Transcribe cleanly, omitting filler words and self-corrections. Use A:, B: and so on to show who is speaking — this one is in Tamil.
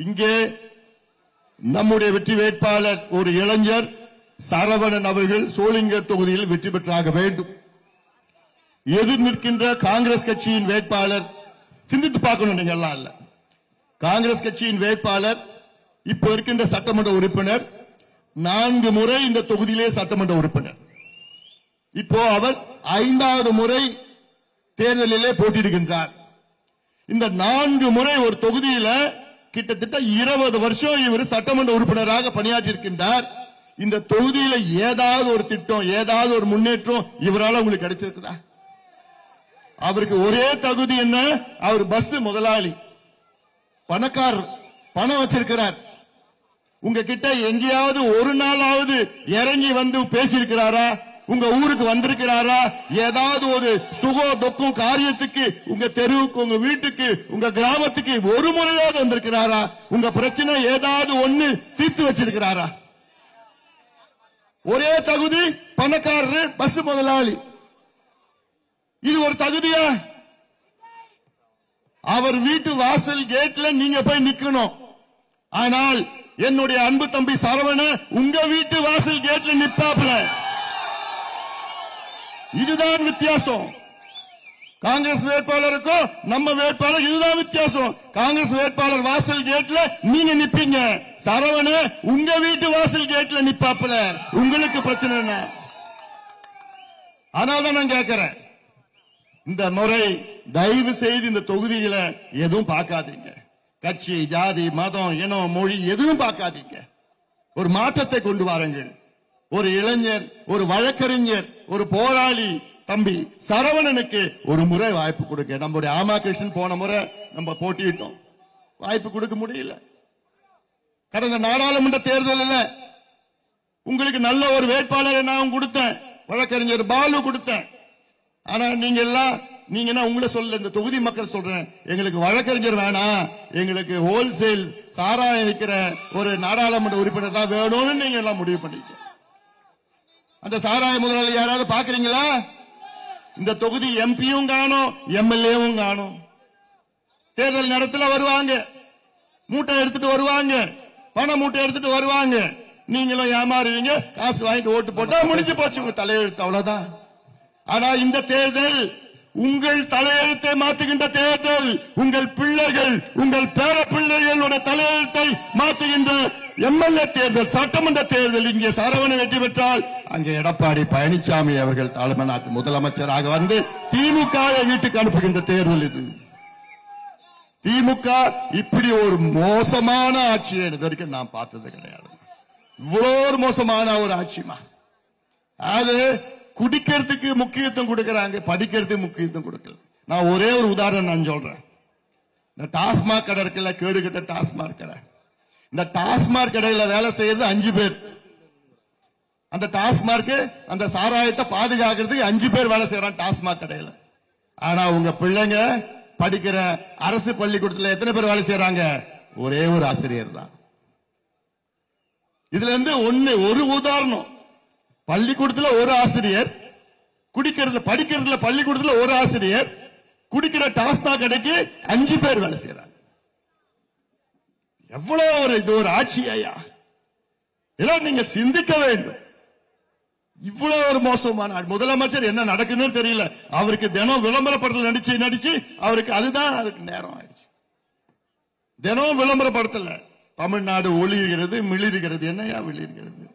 A: இங்கே நம்முடைய வெற்றி வேட்பாளர் ஒரு இளைஞர் சரவணன் அவர்கள் சோளிங்கர் தொகுதியில் வெற்றி பெற்றாக வேண்டும். எதிர் நிற்கின்ற காங்கிரஸ் கட்சியின் வேட்பாளர் சிந்தித்து பார்க்கணும். நீங்க எல்லாம் இல்ல, காங்கிரஸ் கட்சியின் வேட்பாளர் இப்ப இருக்கின்ற சட்டமன்ற உறுப்பினர் 4 முறை இந்த தொகுதியிலே சட்டமன்ற உறுப்பினர். இப்போ அவர் 5வது முறை தேர்தலிலே போட்டியிடுகின்றார். இந்த 4 முறை ஒரு தொகுதியில கிட்டத்தட்ட 20 வருஷம் இவர் சட்டமன்ற உறுப்பினராக பணியாற்றியிருக்கின்றார். இந்த தொகுதியில ஏதாவது ஒரு திட்டம், ஏதாவது ஒரு முன்னேற்றம் இவரால் உங்களுக்கு கிடைச்சிருக்குதா? அவருக்கு ஒரே தகுதி என்ன? அவர் பஸ் முதலாளி, பணக்காரர், பணம் வச்சிருக்கிறார். உங்ககிட்ட எங்கேயாவது ஒரு நாளாவது இறங்கி வந்து பேசியிருக்கிறாரா? உங்க ஊருக்கு வந்திருக்கிறாரா? ஏதாவது ஒரு சுகோ தொக்கும் காரியத்துக்கு உங்க தெருவுக்கு, உங்க வீட்டுக்கு, உங்க கிராமத்துக்கு ஒரு முறையாவது வந்திருக்கிறாரா? உங்க பிரச்சனை ஏதாவது ஒண்ணு தீர்த்து வச்சிருக்கிறாரா? ஒரே தகுதி பணக்காரர், பஸ் முதலாளி. இது ஒரு தகுதியா? அவர் வீட்டு வாசல் கேட்ல நீங்க போய் நிக்கணும். ஆனால் என்னுடைய அன்பு தம்பி சரவண உங்க வீட்டு வாசல் கேட்ல நிற்பாப்ல. இதுதான் வித்தியாசம். காங்கிரஸ் வேட்பாளருக்கும் நம்ம வேட்பாளர் இதுதான் வித்தியாசம். காங்கிரஸ் வேட்பாளர் வாசல் கேட்ல நீங்க நிப்பீங்க, சரவண உங்க வீட்டு வாசல் கேட்ல நிப்பாப்ல. உங்களுக்கு பிரச்சனை என்ன? அதனால்தான் நான் கேட்கிறேன், இந்த முறை தயவு செய்து இந்த தொகுதியில எதுவும் பார்க்காதீங்க. கட்சி, ஜாதி, மதம், இனம், மொழி எதுவும் பார்க்காதீங்க. ஒரு மாற்றத்தை கொண்டு வாருங்கள். ஒரு இளைஞர், ஒரு வழக்கறிஞர், ஒரு போராளி தம்பி சரவணனுக்கு ஒரு முறை வாய்ப்பு கொடுக்க. நம்முடைய ராமகிருஷ்ணன் போன முறை நம்ம போட்டியிட்டோம், வாய்ப்பு கொடுக்க முடியல. கடந்த நாடாளுமன்ற தேர்தலில் உங்களுக்கு நல்ல ஒரு வேட்பாளரை நான் கொடுத்தேன், வழக்கறிஞர் பாலு கொடுத்தேன். ஆனா நீங்க எல்லாம் உங்களை சொல்ல, இந்த தொகுதி மக்கள் சொல்றேன், எங்களுக்கு வழக்கறிஞர் வேணாம், எங்களுக்கு ஹோல்சேல் சாராயம் விற்கிற ஒரு நாடாளுமன்ற உறுப்பினர் தான் வேணும்னு நீங்க எல்லாம் முடிவு பண்ணிக்க. அந்த சாராய முதலாளி யாராவது பாக்குறீங்களா? இந்த தொகுதி எம்பியும் காணும், எம்எல்ஏவும் காணும். தேர்தல் நேரத்தில் வருவாங்க, மூட்டை எடுத்துட்டு வருவாங்க, பண மூட்டை எடுத்துட்டு வருவாங்க. நீங்களும் ஏமாறுவீங்க, காசு வாங்கிட்டு ஓட்டு போட்டா முடிஞ்சு போச்சு உங்க தலையெழுத்து, அவ்வளவுதான். ஆனா இந்த தேர்தல் உங்கள் தலையெழுத்தை மாற்றுகின்ற தேர்தல். உங்கள் பிள்ளைகள், உங்கள் பேர பிள்ளைகளோட தலையெழுத்தை மாற்றுகின்ற எம்எல்ஏ தேர்தல், சட்டமன்ற தேர்தல். இங்கே சரவணன் வெற்றி பெற்றால் அங்கே எடப்பாடி பழனிசாமி அவர்கள் தமிழ்நாட்டு முதலமைச்சராக வந்து திமுக வீட்டுக்கு அனுப்புகின்ற தேர்தல் இது. திமுக இப்படி ஒரு மோசமான ஆட்சியை இது வரைக்கும் நான் பார்த்தது கிடையாது. இவ்வளவு மோசமான ஒரு ஆட்சிமா. அது குடிக்கிறதுக்கு முக்கியத்துவம் கொடுக்கறாங்க, படிக்கிறதுக்கு முக்கியத்துவம் கொடுக்கல. நான் ஒரே ஒரு உதாரணம் நான் சொல்றேன். இந்த டாஸ்மாக் கடை இருக்குல்ல, கேடுகட்ட டாஸ்மாக் கடை. இந்த டாஸ்மாக் கடையில வேலை செய்யறது 5 பேர். அந்த டாஸ்மாக், அந்த சாராயத்தை பாதுகாக்கிறதுக்கு 5 பேர் வேலை செய்யறான் டாஸ்மாக் கடையில. ஆனா உங்க பிள்ளைங்க படிக்கிற அரசு பள்ளிக்கூடத்தில் எத்தனை பேர் வேலை செய்யறாங்க? ஒரே ஒரு ஆசிரியர் தான். இதுல இருந்து ஒரு உதாரணம். பள்ளிக்கூடத்தில் ஒரு ஆசிரியர், குடிக்கிறதுல படிக்கிறதுல பள்ளிக்கூடத்தில் ஒரு ஆசிரியர், குடிக்கிற டாஸ்மாக் கடைக்கு 5 பேர் வேலை செய்யறாங்க. எவ்வளவு இது ஒரு ஆட்சி ஐயா! இதெல்லாம் நீங்க சிந்திக்க வேண்டும். இவ்வளவு ஒரு மோசமான முதலமைச்சர் என்ன நடக்குன்னு தெரியல. அவருக்கு தினம் விளம்பரப்படத்தில் நடிச்சு அவருக்கு அதுதான் அதுக்கு நேரம் ஆயிடுச்சு. தினம் விளம்பரப்படுத்தல. தமிழ்நாடு ஒளிர்கிறது, மிளிர்கிறது. என்னையா விளிர்கிறது?